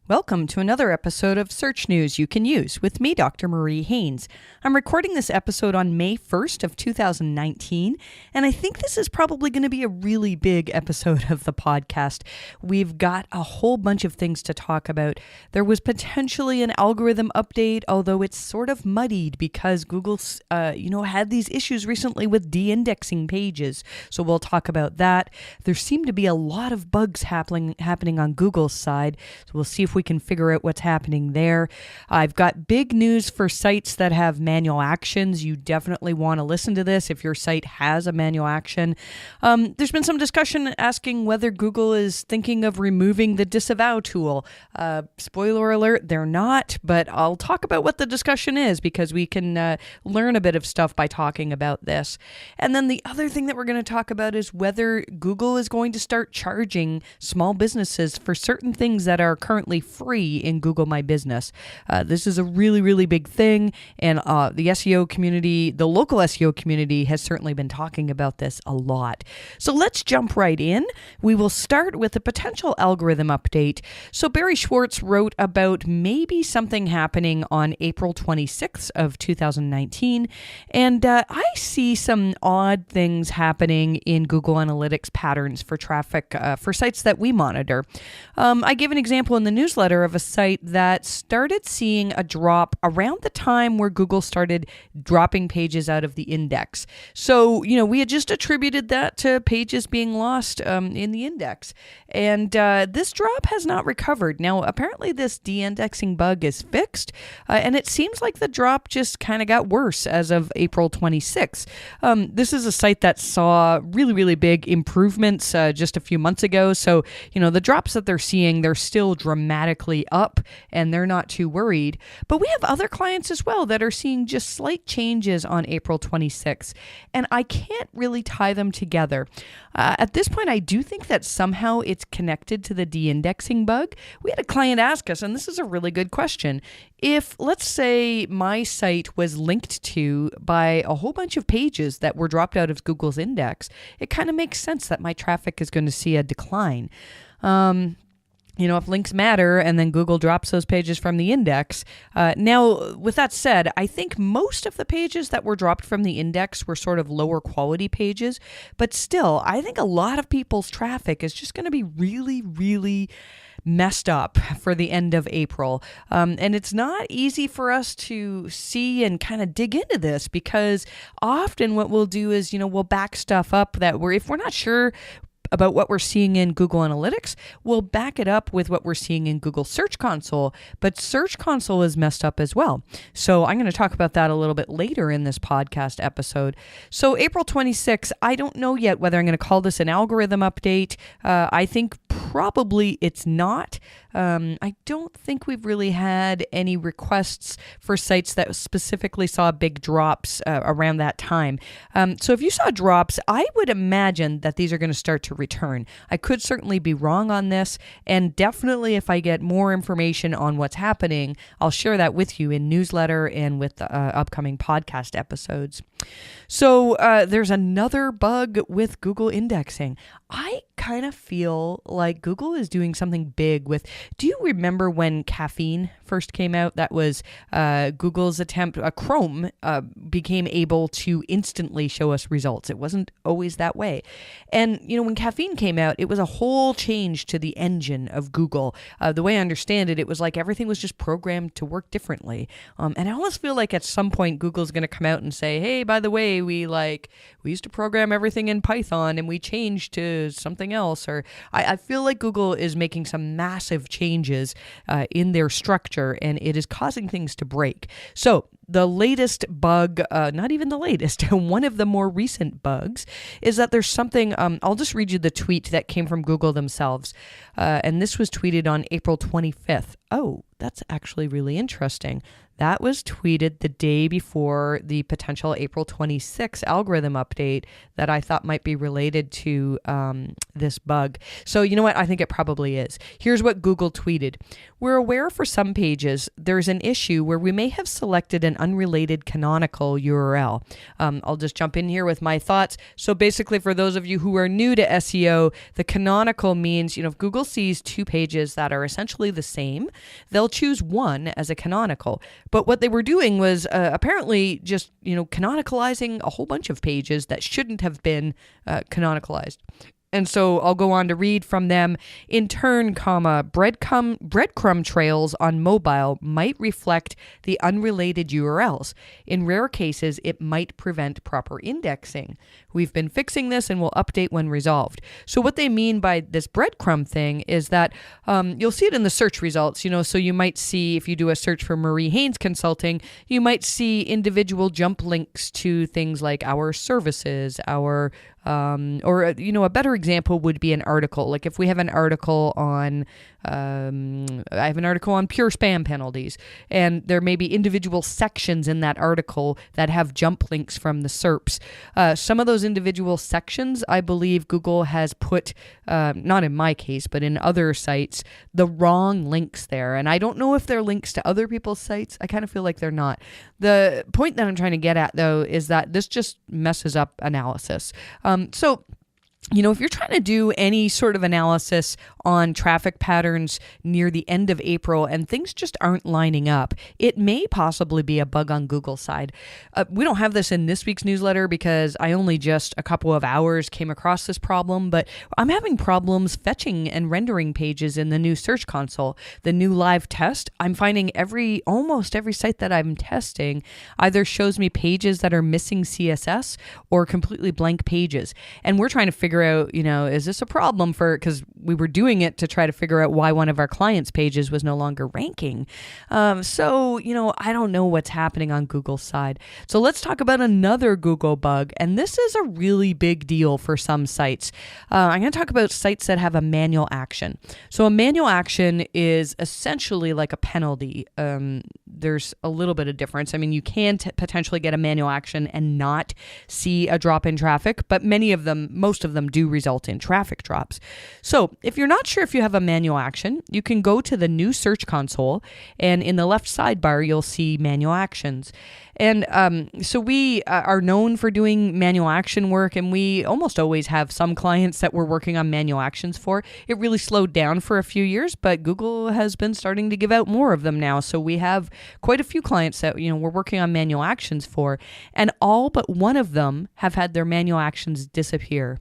Welcome to another episode of Search News You Can Use with me, Dr. Marie Haynes. I'm recording this episode on May 1st of 2019, and I think this is probably going to be a really big episode of the podcast. We've got a whole bunch of things to talk about. There was potentially an algorithm update, although it's sort of muddied because Google's, had these issues recently with de-indexing pages. So we'll talk about that. There seem to be a lot of bugs happening on Google's side, so we'll see if we can figure out what's happening there. I've got big news for sites that have manual actions. You definitely want to listen to this if your site has a manual action. There's been some discussion asking whether Google is thinking of removing the disavow tool. Spoiler alert, they're not, but I'll talk about what the discussion is because we can learn a bit of stuff by talking about this. And then the other thing that we're going to talk about is whether Google is going to start charging small businesses for certain things that are currently free in Google My Business. This is a really, really big thing, and the SEO community, the local SEO community, has certainly been talking about this a lot. So let's jump right in. We will start with a potential algorithm update. So Barry Schwartz wrote about maybe something happening on April 26th of 2019, and I see some odd things happening in Google Analytics patterns for traffic for sites that we monitor. I gave an example in the newsletter of a site that started seeing a drop around the time where Google started dropping pages out of the index. So, we had just attributed that to pages being lost in the index. And this drop has not recovered. Now, apparently this de-indexing bug is fixed, and it seems like the drop just kind of got worse as of April 26th. This is a site that saw really, really big improvements just a few months ago. So, the drops that they're seeing, they're still dramatically up, and they're not too worried. But we have other clients as well that are seeing just slight changes on April 26th, and I can't really tie them together. At this point, I do think that somehow it's connected to the de-indexing bug. We had a client ask us, and this is a really good question, if, let's say, my site was linked to by a whole bunch of pages that were dropped out of Google's index, it kind of makes sense that my traffic is going to see a decline. If links matter and then Google drops those pages from the index. Now, with that said, I think most of the pages that were dropped from the index were sort of lower quality pages. But still, I think a lot of people's traffic is just going to be really, really messed up for the end of April. And it's not easy for us to see and kind of dig into this because often what we'll do is, we'll back stuff up that if we're not sure about what we're seeing in Google Analytics, we'll back it up with what we're seeing in Google Search Console, but Search Console is messed up as well. So I'm going to talk about that a little bit later in this podcast episode. So April 26th, I don't know yet whether I'm going to call this an algorithm update. I think probably it's not. I don't think we've really had any requests for sites that specifically saw big drops around that time. So if you saw drops, I would imagine that these are going to start to return. I could certainly be wrong on this, and definitely if I get more information on what's happening, I'll share that with you in newsletter and with upcoming podcast episodes. So there's another bug with Google indexing. I kind of feel like Google is doing something big with, do you remember when caffeine first came out? That was Google's attempt, Chrome became able to instantly show us results. It wasn't always that way. And, when caffeine came out, it was a whole change to the engine of Google. The way I understand it, it was like everything was just programmed to work differently. And I almost feel like at some point Google's going to come out and say, hey, by the way, we used to program everything in Python and we changed to something else. Or I feel like Google is making some massive changes in their structure, and it is causing things to break. So the latest bug, not even the latest, one of the more recent bugs is that there's something, I'll just read you the tweet that came from Google themselves. And this was tweeted on April 25th. Oh, that's actually really interesting. That was tweeted the day before the potential April 26th algorithm update that I thought might be related to this bug. So you know what? I think it probably is. Here's what Google tweeted. We're aware for some pages there's an issue where we may have selected an unrelated canonical URL. I'll just jump in here with my thoughts. So basically, for those of you who are new to SEO, the canonical means, if Google sees two pages that are essentially the same, they'll choose one as a canonical. But what they were doing was apparently just, canonicalizing a whole bunch of pages that shouldn't have been canonicalized. And so I'll go on to read from them. In turn, breadcrumb trails on mobile might reflect the unrelated URLs. In rare cases, it might prevent proper indexing. We've been fixing this and will update when resolved. So what they mean by this breadcrumb thing is that you'll see it in the search results. So you might see, if you do a search for Marie Haynes Consulting, you might see individual jump links to things like our services, our a better example would be an article. Like if we have an article on, I have an article on pure spam penalties, and there may be individual sections in that article that have jump links from the SERPs. Some of those individual sections, I believe Google has put, not in my case, but in other sites, the wrong links there. And I don't know if they're links to other people's sites. I kind of feel like they're not. The point that I'm trying to get at, though, is that this just messes up analysis. So if you're trying to do any sort of analysis on traffic patterns near the end of April and things just aren't lining up, it may possibly be a bug on Google's side. We don't have this in this week's newsletter because I only just a couple of hours came across this problem, but I'm having problems fetching and rendering pages in the new Search Console. The new live test, I'm finding almost every site that I'm testing either shows me pages that are missing CSS or completely blank pages. And we're trying to figure out, is this a problem because we were doing it to try to figure out why one of our clients' pages was no longer ranking. So I don't know what's happening on Google's side. So let's talk about another Google bug. And this is a really big deal for some sites. I'm going to talk about sites that have a manual action. So a manual action is essentially like a penalty. There's a little bit of difference. I mean, you can potentially get a manual action and not see a drop in traffic, but most of them do result in traffic drops. So if you're not sure if you have a manual action, you can go to the new Search Console, and in the left sidebar, you'll see manual actions. And so we are known for doing manual action work, and we almost always have some clients that we're working on manual actions for. It really slowed down for a few years, but Google has been starting to give out more of them now. So we have quite a few clients that we're working on manual actions for, and all but one of them have had their manual actions disappear.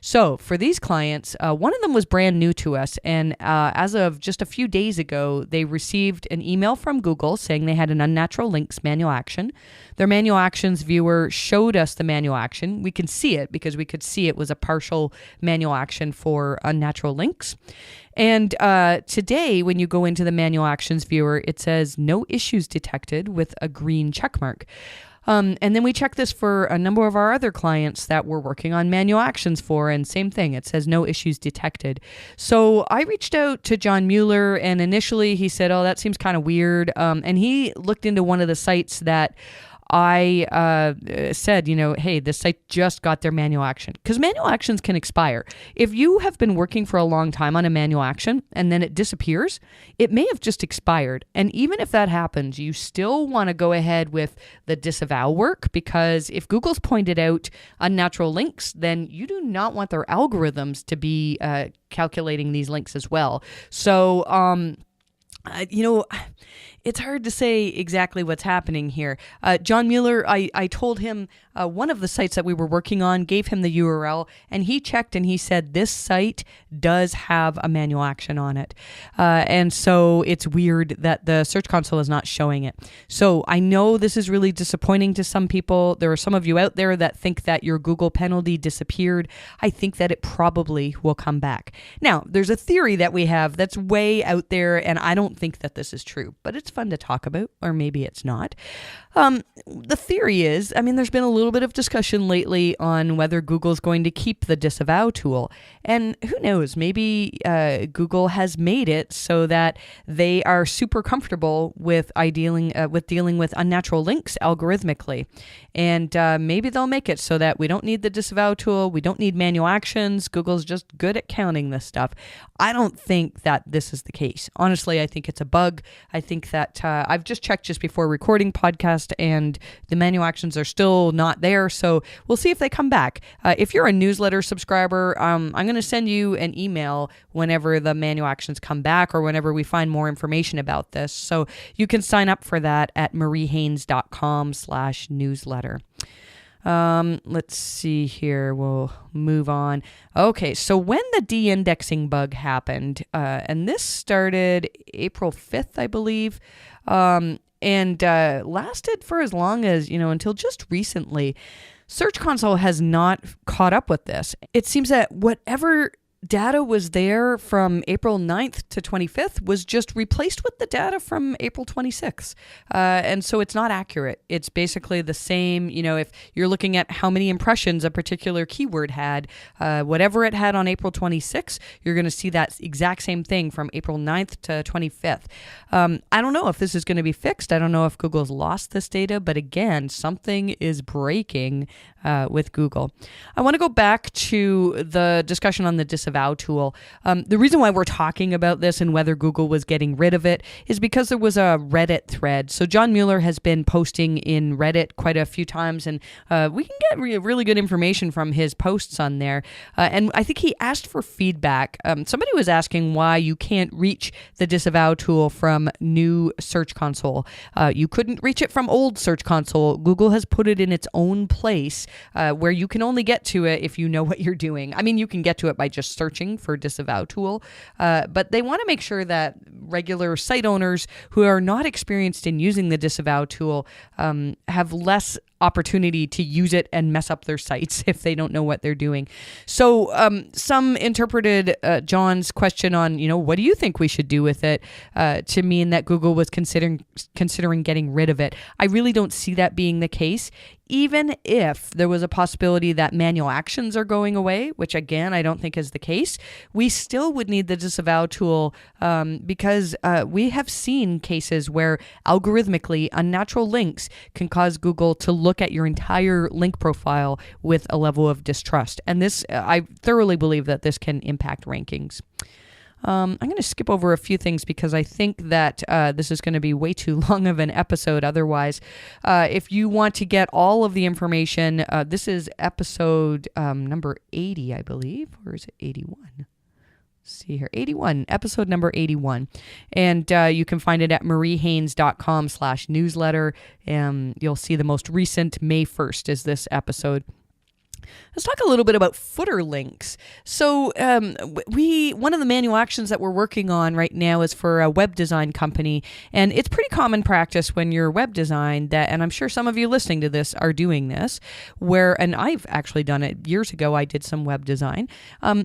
So for these clients, one of them was brand new to us, and as of just a few days ago, they received an email from Google saying they had an unnatural links manual action. Their manual actions viewer showed us the manual action. We can see it because we could see it was a partial manual action for unnatural links. And today, when you go into the manual actions viewer, it says no issues detected with a green check mark. And then we check this for a number of our other clients that we're working on manual actions for, and same thing, it says no issues detected. So I reached out to John Mueller, and initially he said, oh, that seems kind of weird. And he looked into one of the sites that I said, hey, this site just got their manual action, because manual actions can expire. If you have been working for a long time on a manual action and then it disappears, it may have just expired. And even if that happens, you still want to go ahead with the disavow work, because if Google's pointed out unnatural links, then you do not want their algorithms to be calculating these links as well. So, it's hard to say exactly what's happening here. John Mueller, I told him one of the sites that we were working on, gave him the URL, and he checked and he said this site does have a manual action on it. And so it's weird that the Search Console is not showing it. So I know this is really disappointing to some people. There are some of you out there that think that your Google penalty disappeared. I think that it probably will come back. Now, there's a theory that we have that's way out there, and I don't think that this is true, but it's fun to talk about, or maybe it's not. The theory is, there's been a little bit of discussion lately on whether Google's going to keep the disavow tool. And who knows, maybe Google has made it so that they are super comfortable with dealing with unnatural links algorithmically. And maybe they'll make it so that we don't need the disavow tool, we don't need manual actions. Google's just good at counting this stuff. I don't think that this is the case. Honestly, I think it's a bug. I think that that I've just checked just before recording podcast, and the manual actions are still not there. So we'll see if they come back. If you're a newsletter subscriber, I'm going to send you an email whenever the manual actions come back or whenever we find more information about this. So you can sign up for that at mariehaynes.com/newsletter. Let's see here. We'll move on. Okay, so when the de-indexing bug happened, and this started April 5th, I believe, and lasted for as long as, until just recently, Search Console has not caught up with this. It seems that whatever data was there from April 9th to 25th was just replaced with the data from April 26th. And so it's not accurate. It's basically the same, if you're looking at how many impressions a particular keyword had, whatever it had on April 26th, you're going to see that exact same thing from April 9th to 25th. I don't know if this is going to be fixed. I don't know if Google's lost this data, but again, something is breaking with Google. I want to go back to the discussion on the disavow tool. The reason why we're talking about this and whether Google was getting rid of it is because there was a Reddit thread. So John Mueller has been posting in Reddit quite a few times, and we can get really good information from his posts on there. And I think he asked for feedback. Somebody was asking why you can't reach the disavow tool from new Search Console. You couldn't reach it from old Search Console. Google has put it in its own place where you can only get to it if you know what you're doing. I mean, you can get to it by just searching for disavow tool, but they want to make sure that regular site owners who are not experienced in using the disavow tool have less opportunity to use it and mess up their sites if they don't know what they're doing. So some interpreted John's question on, what do you think we should do with it to mean that Google was considering getting rid of it. I really don't see that being the case. Even if there was a possibility that manual actions are going away, which again, I don't think is the case, we still would need the disavow tool because we have seen cases where algorithmically unnatural links can cause Google to look at your entire link profile with a level of distrust. And this, I thoroughly believe that this can impact rankings. I'm going to skip over a few things because I think that this is going to be way too long of an episode otherwise. If you want to get all of the information, this is episode number 80, I believe. Or is it 81? See here, 81, episode number 81. And you can find it at mariehaynes.com/newsletter. You'll see the most recent May 1st is this episode. Let's talk a little bit about footer links. So one of the manual actions that we're working on right now is for a web design company. And it's pretty common practice when you're web design that, and I'm sure some of you listening to this are doing this, and I've actually done it years ago. I did some web design.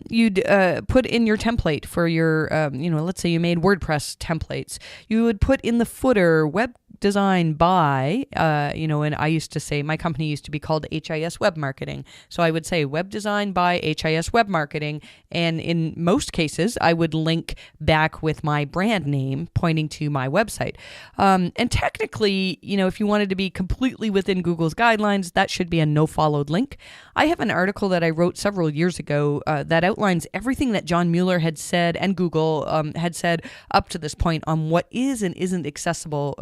You'd put in your template for your, let's say you made WordPress templates. You would put in the footer web design by, and I used to say, my company used to be called HIS Web Marketing. So I would say web design by HIS Web Marketing. And in most cases, I would link back with my brand name pointing to my website. And technically, if you wanted to be completely within Google's guidelines, that should be a no-followed link. I have an article that I wrote several years ago that outlines everything that John Mueller had said and Google had said up to this point on what is and isn't acceptable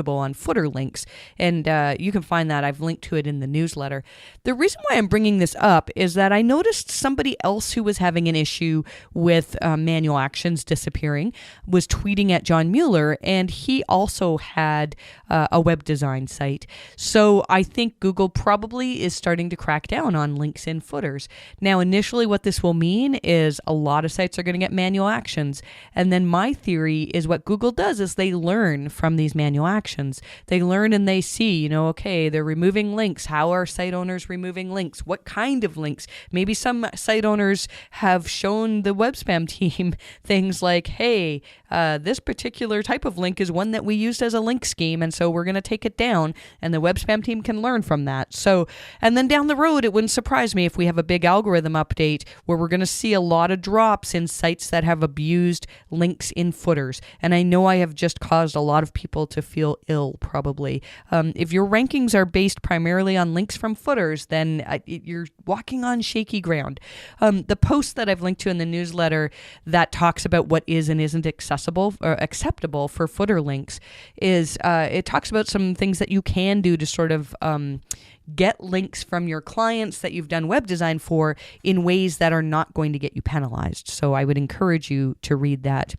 on footer links. And you can find that. I've linked to it in the newsletter. The reason why I'm bringing this up is that I noticed somebody else who was having an issue with manual actions disappearing was tweeting at John Mueller, and he also had a web design site. So I think Google probably is starting to crack down on links in footers. Now, initially what this will mean is a lot of sites are going to get manual actions. And then my theory is what Google does is they learn from these manual actions. They learn and they see, okay, they're removing links. How are site owners removing links? What kind of links? Maybe some site owners have shown the web spam team things like, hey, this particular type of link is one that we used as a link scheme, and so we're going to take it down, and the web spam team can learn from that. So, and then down the road, it wouldn't surprise me if we have a big algorithm update where we're going to see a lot of drops in sites that have abused links in footers. And I know I have just caused a lot of people to feel feel ill, probably. If your rankings are based primarily on links from footers, then you're walking on shaky ground. The post that I've linked to in the newsletter that talks about what is and isn't accessible or acceptable for footer links is it talks about some things that you can do to sort of get links from your clients that you've done web design for in ways that are not going to get you penalized. So I would encourage you to read that.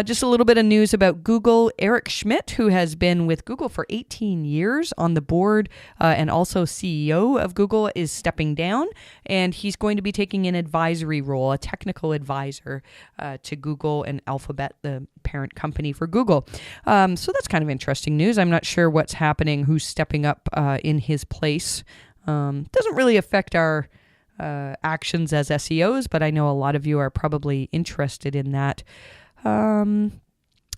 Just a little bit of news about Google. Eric Schmidt, who has been with Google for 18 years on the board and also CEO of Google, is stepping down, and he's going to be taking an advisory role, a technical advisor to Google and Alphabet, the parent company for Google. So that's kind of interesting news. I'm not sure what's happening, who's stepping up in his place. Doesn't really affect our actions as SEOs, but I know a lot of you are probably interested in that.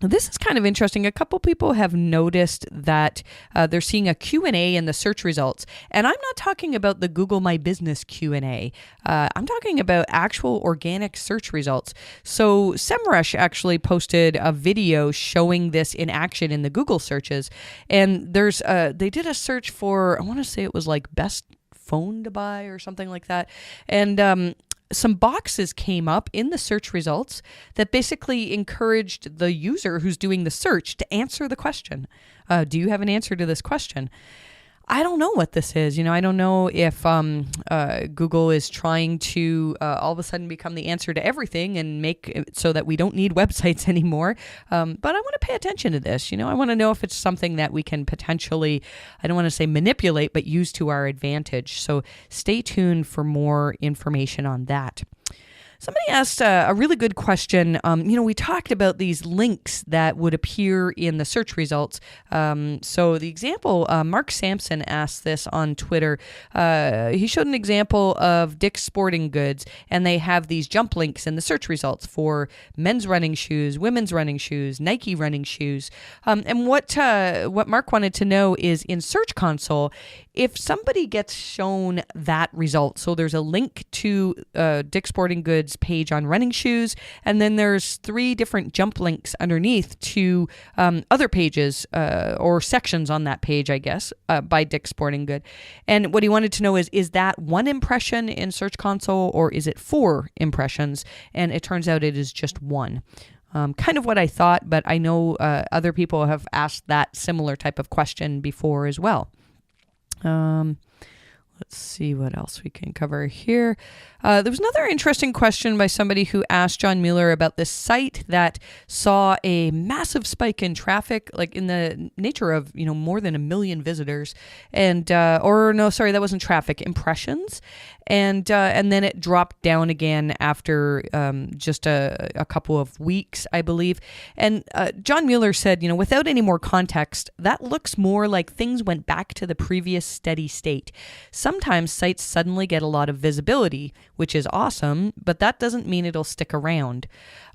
This is kind of interesting. A couple people have noticed that they're seeing a Q&A in the search results. And I'm not talking about the Google My Business Q&A. I'm talking about actual organic search results. So SEMrush actually posted a video showing this in action in the Google searches. And they did a search for, I want to say it was like best phone to buy or something like that. And some boxes came up in the search results that basically encouraged the user who's doing the search to answer the question. Do you have an answer to this question? I don't know what this is. I don't know if Google is trying to all of a sudden become the answer to everything and make it so that we don't need websites anymore. But I want to pay attention to this. I want to know if it's something that we can potentially, I don't want to say manipulate, but use to our advantage. So stay tuned for more information on that. Somebody asked a really good question. We talked about these links that would appear in the search results. So the example, Mark Sampson asked this on Twitter. He showed an example of Dick's Sporting Goods, and they have these jump links in the search results for men's running shoes, women's running shoes, Nike running shoes. And what Mark wanted to know is in Search Console, if somebody gets shown that result, so there's a link to Dick's Sporting Goods page on running shoes, and then there's 3 different jump links underneath to other pages or sections on that page, I guess, by Dick's Sporting Good. And what he wanted to know is that 1 impression in Search Console or is it 4 impressions? And it turns out it is just 1. Kind of what I thought, but I know other people have asked that similar type of question before as well. Let's see what else we can cover here. There was another interesting question by somebody who asked John Mueller about this site that saw a massive spike in traffic, like in the nature of, more than 1 million visitors. And, that wasn't traffic, impressions. And then it dropped down again after just a couple of weeks, I believe. And John Mueller said, without any more context, that looks more like things went back to the previous steady state. Sometimes sites suddenly get a lot of visibility, which is awesome, but that doesn't mean it'll stick around.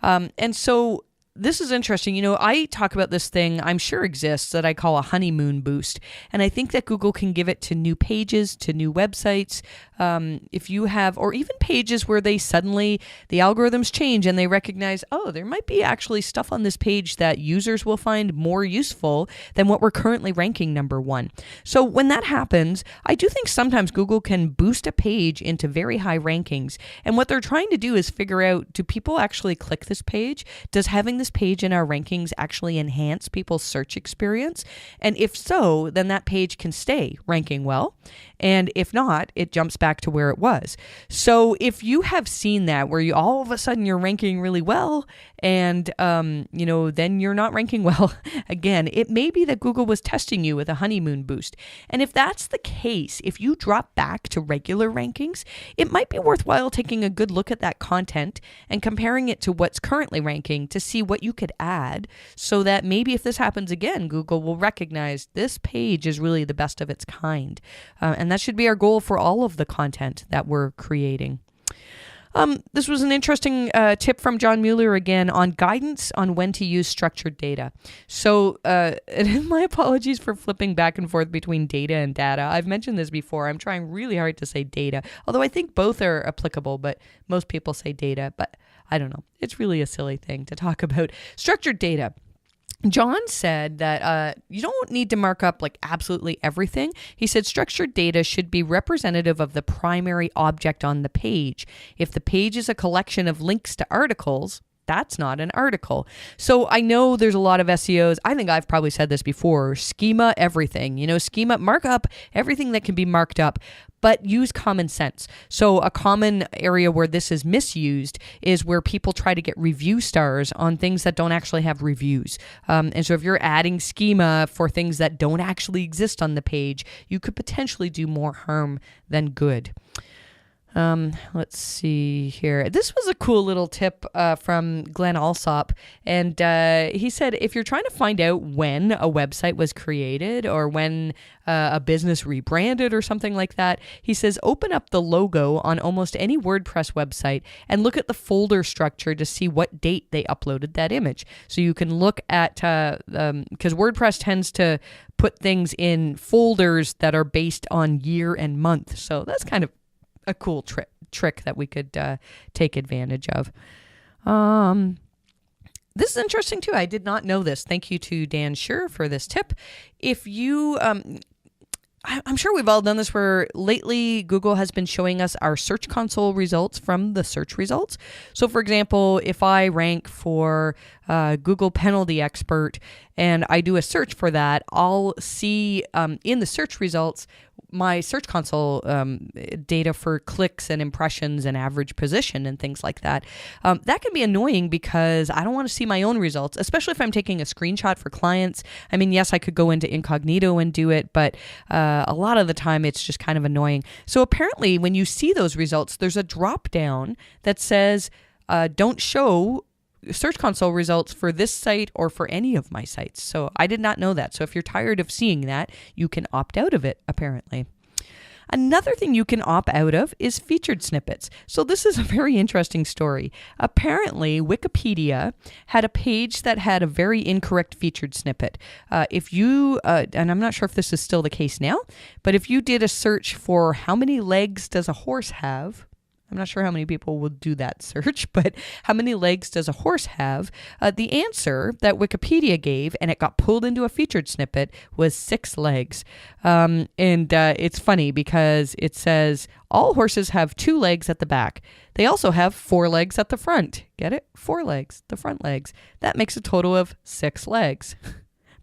And so this is interesting. I talk about this thing I'm sure exists that I call a honeymoon boost. And I think that Google can give it to new pages, to new websites. If you have, or even pages where the algorithms change and they recognize, there might be actually stuff on this page that users will find more useful than what we're currently ranking number 1. So when that happens, I do think sometimes Google can boost a page into very high rankings. And what they're trying to do is figure out, do people actually click this page? Does having this page in our rankings actually enhance people's search experience? And if so, then that page can stay ranking well. And if not, it jumps back to where it was. So if you have seen that where you all of a sudden you're ranking really well and, then you're not ranking well again, it may be that Google was testing you with a honeymoon boost. And if that's the case, if you drop back to regular rankings, it might be worthwhile taking a good look at that content and comparing it to what's currently ranking to see what you could add so that maybe if this happens again, Google will recognize this page is really the best of its kind. And that should be our goal for all of the content that we're creating. This was an interesting tip from John Mueller again on guidance on when to use structured data. So my apologies for flipping back and forth between data and data. I've mentioned this before. I'm trying really hard to say data, although I think both are applicable, but most people say data. But I don't know. It's really a silly thing to talk about. Structured data. John said that you don't need to mark up like absolutely everything. He said structured data should be representative of the primary object on the page. If the page is a collection of links to articles, that's not an article. So I know there's a lot of SEOs. I think I've probably said this before. Schema everything. Schema, mark up everything that can be marked up, but use common sense. So a common area where this is misused is where people try to get review stars on things that don't actually have reviews. And so if you're adding schema for things that don't actually exist on the page, you could potentially do more harm than good. Let's see here. This was a cool little tip from Glenn Alsop. And he said, if you're trying to find out when a website was created or when a business rebranded or something like that, he says, open up the logo on almost any WordPress website and look at the folder structure to see what date they uploaded that image. So you can look at, because WordPress tends to put things in folders that are based on year and month. So that's kind of a cool trick that we could take advantage of. This is interesting too. I did not know this. Thank you to Dan Schur for this tip. If you, I'm sure we've all done this where lately Google has been showing us our Search Console results from the search results. So for example, if I rank for Google Penalty Expert and I do a search for that, I'll see in the search results my Search Console data for clicks and impressions and average position and things like that. That can be annoying because I don't want to see my own results, especially if I'm taking a screenshot for clients. I mean, yes, I could go into incognito and do it, but a lot of the time it's just kind of annoying. So apparently when you see those results, there's a drop down that says, don't show Search Console results for this site or for any of my sites. So I did not know that. So if you're tired of seeing that, you can opt out of it, apparently. Another thing you can opt out of is featured snippets. So this is a very interesting story. Apparently, Wikipedia had a page that had a very incorrect featured snippet. If you, and I'm not sure if this is still the case now, but if you did a search for how many legs does a horse have, I'm not sure how many people will do that search, but how many legs does a horse have? The answer that Wikipedia gave, and it got pulled into a featured snippet, was 6 legs. And it's funny because it says all horses have 2 legs at the back. They also have 4 legs at the front. Get it? 4 legs, the front legs. That makes a total of 6 legs.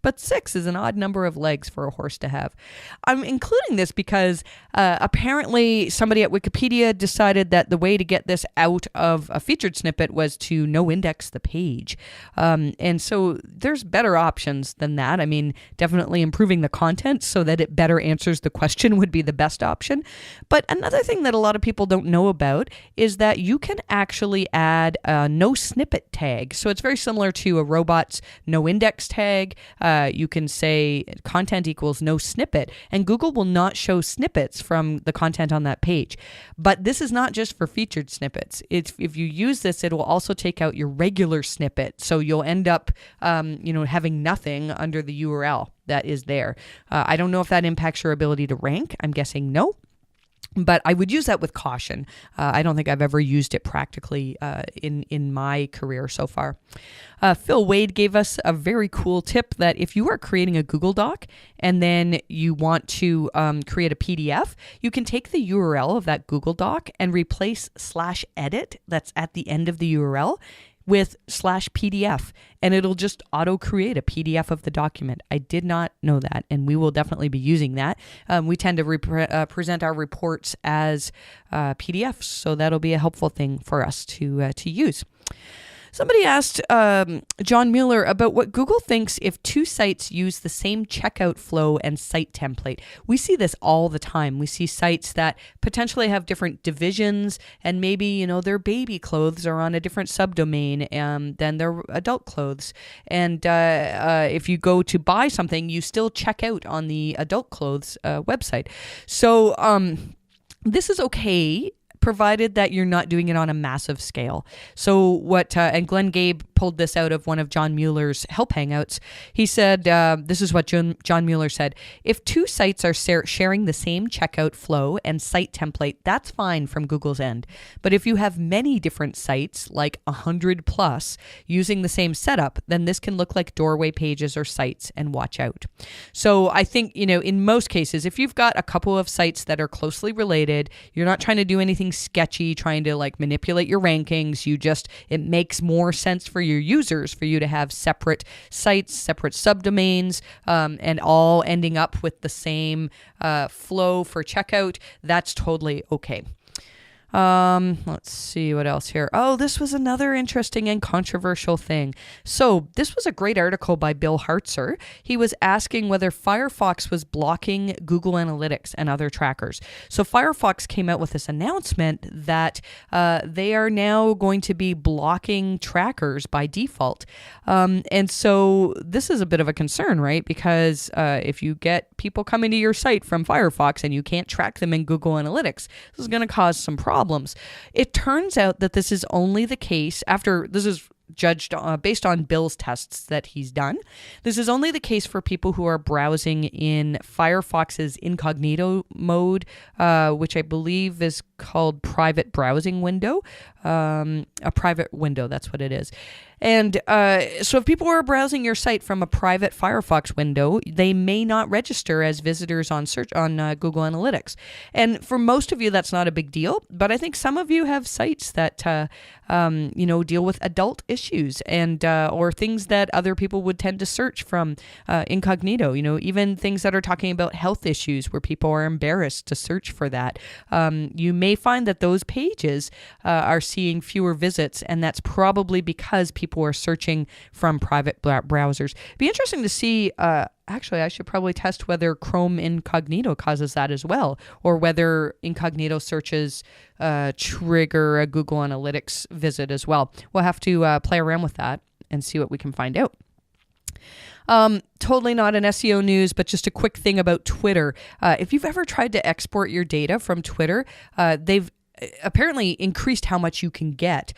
But 6 is an odd number of legs for a horse to have. I'm including this because apparently somebody at Wikipedia decided that the way to get this out of a featured snippet was to no index the page. And so there's better options than that. I mean, definitely improving the content so that it better answers the question would be the best option. But another thing that a lot of people don't know about is that you can actually add a no snippet tag. So it's very similar to a robot's no index tag. You can say content equals no snippet, and Google will not show snippets from the content on that page. But this is not just for featured snippets. If you use this, it will also take out your regular snippet. So you'll end up, having nothing under the URL that is there. I don't know if that impacts your ability to rank. I'm guessing no. But I would use that with caution. I don't think I've ever used it practically in my career so far. Phil Wade gave us a very cool tip that if you are creating a Google Doc and then you want to create a PDF, you can take the URL of that Google Doc and replace /edit that's at the end of the URL with /PDF, and it'll just auto-create a PDF of the document. I did not know that, and we will definitely be using that. We tend to present our reports as PDFs, so that'll be a helpful thing for us to use. Somebody asked John Mueller about what Google thinks if 2 sites use the same checkout flow and site template. We see this all the time. We see sites that potentially have different divisions, and maybe, their baby clothes are on a different subdomain than their adult clothes. And if you go to buy something, you still check out on the adult clothes website. So this is okay provided that you're not doing it on a massive scale. So what, and Glenn Gabe pulled this out of one of John Mueller's help hangouts. He said, this is what John Mueller said: if two sites are sharing the same checkout flow and site template, that's fine from Google's end. But if you have many different sites, like 100 plus, using the same setup, then this can look like doorway pages or sites, and watch out. So I think, in most cases, if you've got a couple of sites that are closely related, you're not trying to do anything sketchy, trying to like manipulate your rankings. It makes more sense for your users for you to have separate sites, separate subdomains, and all ending up with the same flow for checkout. That's totally okay. Let's see what else here. Oh, this was another interesting and controversial thing. So this was a great article by Bill Hartzer. He was asking whether Firefox was blocking Google Analytics and other trackers. So Firefox came out with this announcement that they are now going to be blocking trackers by default. And so this is a bit of a concern, right? Because if you get people coming to your site from Firefox and you can't track them in Google Analytics, this is going to cause some problems. It turns out that this is only the case this is judged based on Bill's tests that he's done. This is only the case for people who are browsing in Firefox's incognito mode, which I believe is called private browsing window. A private window, that's what it is. And so if people are browsing your site from a private Firefox window, they may not register as visitors on Google Analytics. And for most of you, that's not a big deal. But I think some of you have sites that deal with adult issues and or things that other people would tend to search from incognito. Even things that are talking about health issues where people are embarrassed to search for that. You may find that those pages are seeing fewer visits, and that's probably because people are searching from private browsers. It'd be interesting to see. Actually, I should probably test whether Chrome Incognito causes that as well, or whether incognito searches trigger a Google Analytics visit as well. We'll have to play around with that and see what we can find out. Totally not an SEO news, but just a quick thing about Twitter. If you've ever tried to export your data from Twitter, they've apparently increased how much you can get.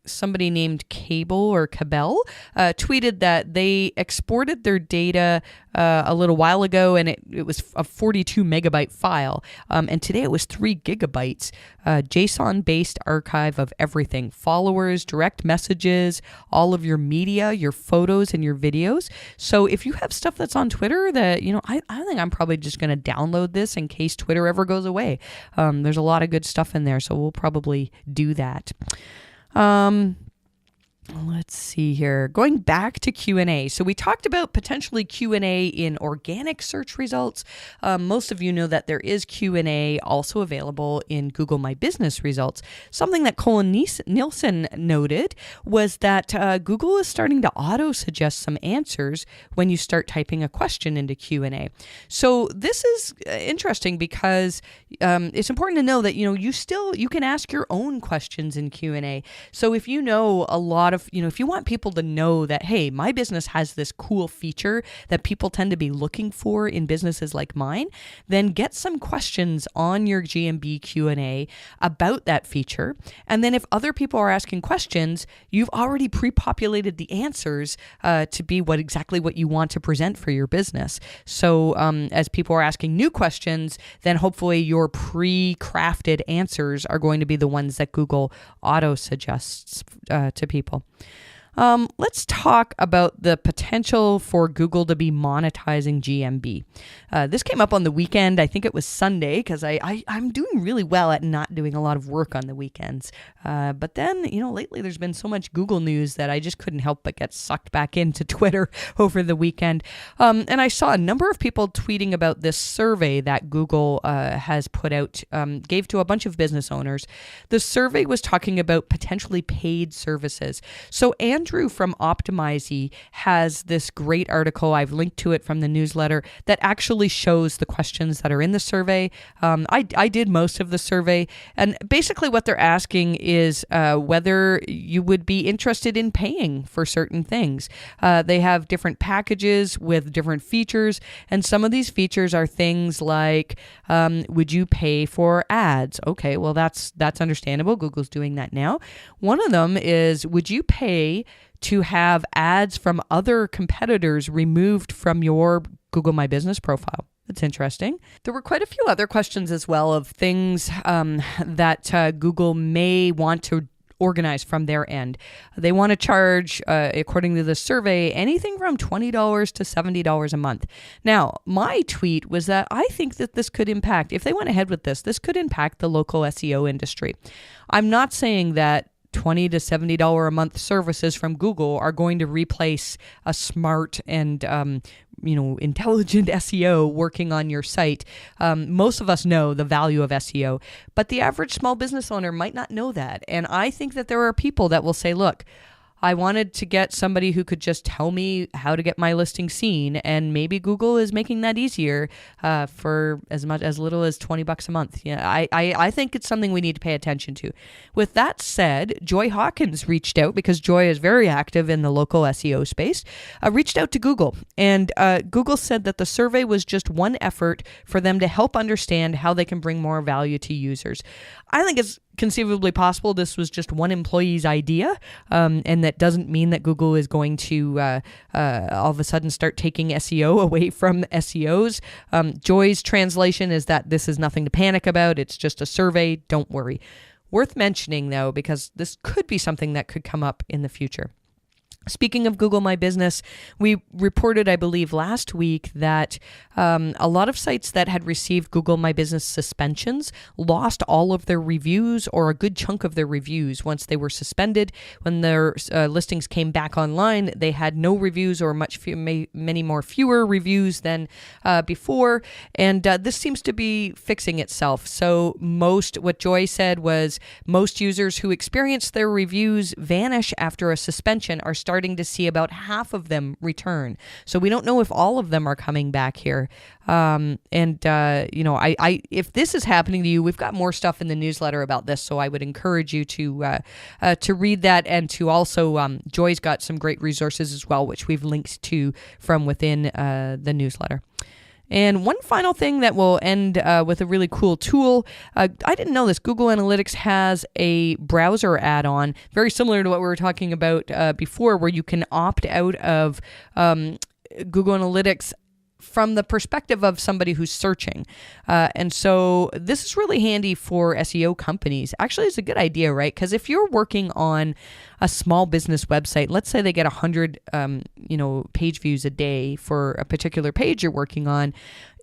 Somebody named Cabell tweeted that they exported their data a little while ago, and it was a 42 megabyte file. And today it was 3 gigabytes, JSON-based archive of everything: followers, direct messages, all of your media, your photos, and your videos. So if you have stuff that's on Twitter that, I think I'm probably just going to download this in case Twitter ever goes away. There's a lot of good stuff in there, so we'll probably do that. Let's see here. Going back to Q&A. So we talked about potentially Q&A in organic search results. Most of you know that there is Q&A also available in Google My Business results. Something that Colin Nielsen noted was that Google is starting to auto-suggest some answers when you start typing a question into Q&A. So this is interesting because it's important to know that, you can ask your own questions in Q&A. So if you know a lot of, if you want people to know that, hey, my business has this cool feature that people tend to be looking for in businesses like mine, then get some questions on your GMB Q&A about that feature. And then if other people are asking questions, you've already pre-populated the answers to be exactly what you want to present for your business. So as people are asking new questions, then hopefully your pre-crafted answers are going to be the ones that Google auto-suggests to people. Let's talk about the potential for Google to be monetizing GMB. This came up on the weekend. I think it was Sunday, because I'm doing really well at not doing a lot of work on the weekends. But then, lately there's been so much Google news that I just couldn't help but get sucked back into Twitter over the weekend. And I saw a number of people tweeting about this survey that Google has put out, gave to a bunch of business owners. The survey was talking about potentially paid services. So Android Andrew from Optimize has this great article. I've linked to it from the newsletter that actually shows the questions that are in the survey. I did most of the survey, and basically what they're asking is whether you would be interested in paying for certain things. They have different packages with different features, and some of these features are things like, would you pay for ads? Okay, well that's understandable. Google's doing that now. One of them is, would you pay to have ads from other competitors removed from your Google My Business profile? That's interesting. There were quite a few other questions as well of things that Google may want to organize from their end. They want to charge, according to the survey, anything from $20 to $70 a month. Now, my tweet was that I think that this could impact, if they went ahead with this could impact the local SEO industry. I'm not saying that $20 to $70 a month services from Google are going to replace a smart and intelligent SEO working on your site. Most of us know the value of SEO, but the average small business owner might not know that. And I think that there are people that will say, look, I wanted to get somebody who could just tell me how to get my listing seen, and maybe Google is making that easier for as little as $20 a month. Yeah, I think it's something we need to pay attention to. With that said, Joy Hawkins reached out, because Joy is very active in the local SEO space, reached out to Google, and Google said that the survey was just one effort for them to help understand how they can bring more value to users. I think it's conceivably possible this was just one employee's idea, and that doesn't mean that Google is going to all of a sudden start taking SEO away from SEOs. Joy's translation is that this is nothing to panic about. It's just a survey. Don't worry. Worth mentioning, though, because this could be something that could come up in the future. Speaking of Google My Business, we reported, I believe, last week that a lot of sites that had received Google My Business suspensions lost all of their reviews, or a good chunk of their reviews, once they were suspended. When their listings came back online, they had no reviews, or many more fewer reviews than before. And this seems to be fixing itself. So what Joy said was, most users who experience their reviews vanish after a suspension are starting to see about half of them return. So we don't know if all of them are coming back here. If this is happening to you, we've got more stuff in the newsletter about this. So I would encourage you to read that, and to also, Joy's got some great resources as well, which we've linked to from within the newsletter. And one final thing that will end with a really cool tool. I didn't know this. Google Analytics has a browser add-on, very similar to what we were talking about before, where you can opt out of Google Analytics from the perspective of somebody who's searching. And so this is really handy for SEO companies. Actually, it's a good idea, right? Because if you're working on a small business website, let's say they get 100 page views a day for a particular page you're working on,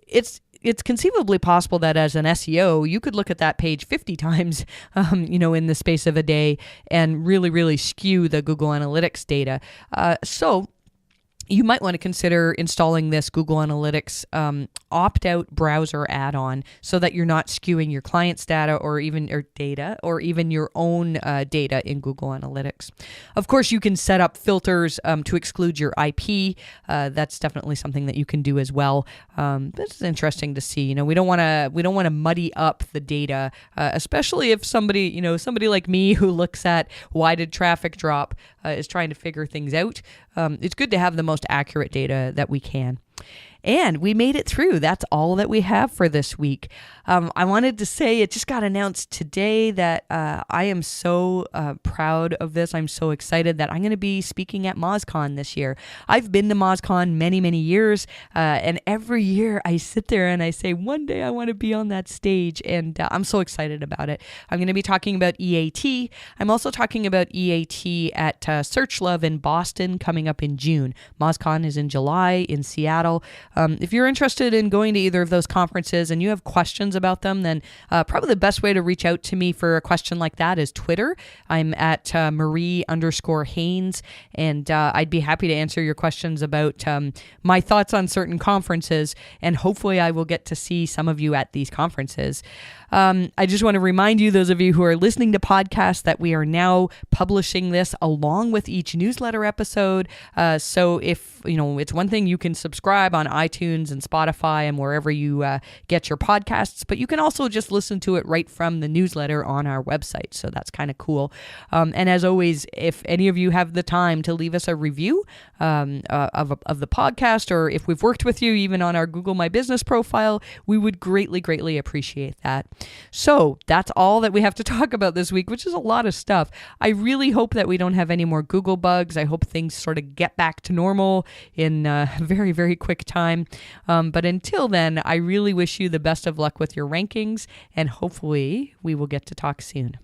it's conceivably possible that as an SEO, you could look at that page 50 times, in the space of a day, and really, really skew the Google Analytics data. So you might want to consider installing this Google Analytics opt-out browser add-on, so that you're not skewing your client's data or even your own data in Google Analytics. Of course, you can set up filters to exclude your IP. That's definitely something that you can do as well. This is interesting to see. We don't want to muddy up the data, especially if somebody like me who looks at why did traffic drop is trying to figure things out. It's good to have the most accurate data that we can. And we made it through. That's all that we have for this week. I wanted to say it just got announced today that I am so proud of this. I'm so excited that I'm going to be speaking at MozCon this year. I've been to MozCon many, many years, and every year I sit there and I say, one day I want to be on that stage, and I'm so excited about it. I'm going to be talking about EAT. I'm also talking about EAT at Search Love in Boston coming up in June. MozCon is in July in Seattle. If you're interested in going to either of those conferences and you have questions about them, then probably the best way to reach out to me for a question like that is Twitter. I'm at Marie_Haynes, and I'd be happy to answer your questions about my thoughts on certain conferences, and hopefully I will get to see some of you at these conferences. I just want to remind you, those of you who are listening to podcasts, that we are now publishing this along with each newsletter episode. So if, it's one thing, you can subscribe on iTunes and Spotify and wherever you get your podcasts, but you can also just listen to it right from the newsletter on our website. So that's kind of cool. And as always, if any of you have the time to leave us a review of the podcast, or if we've worked with you even on our Google My Business profile, we would greatly, greatly appreciate that. So that's all that we have to talk about this week, which is a lot of stuff. I really hope that we don't have any more Google bugs. I hope things sort of get back to normal in a very, very quick time. But until then, I really wish you the best of luck with your rankings, and hopefully we will get to talk soon.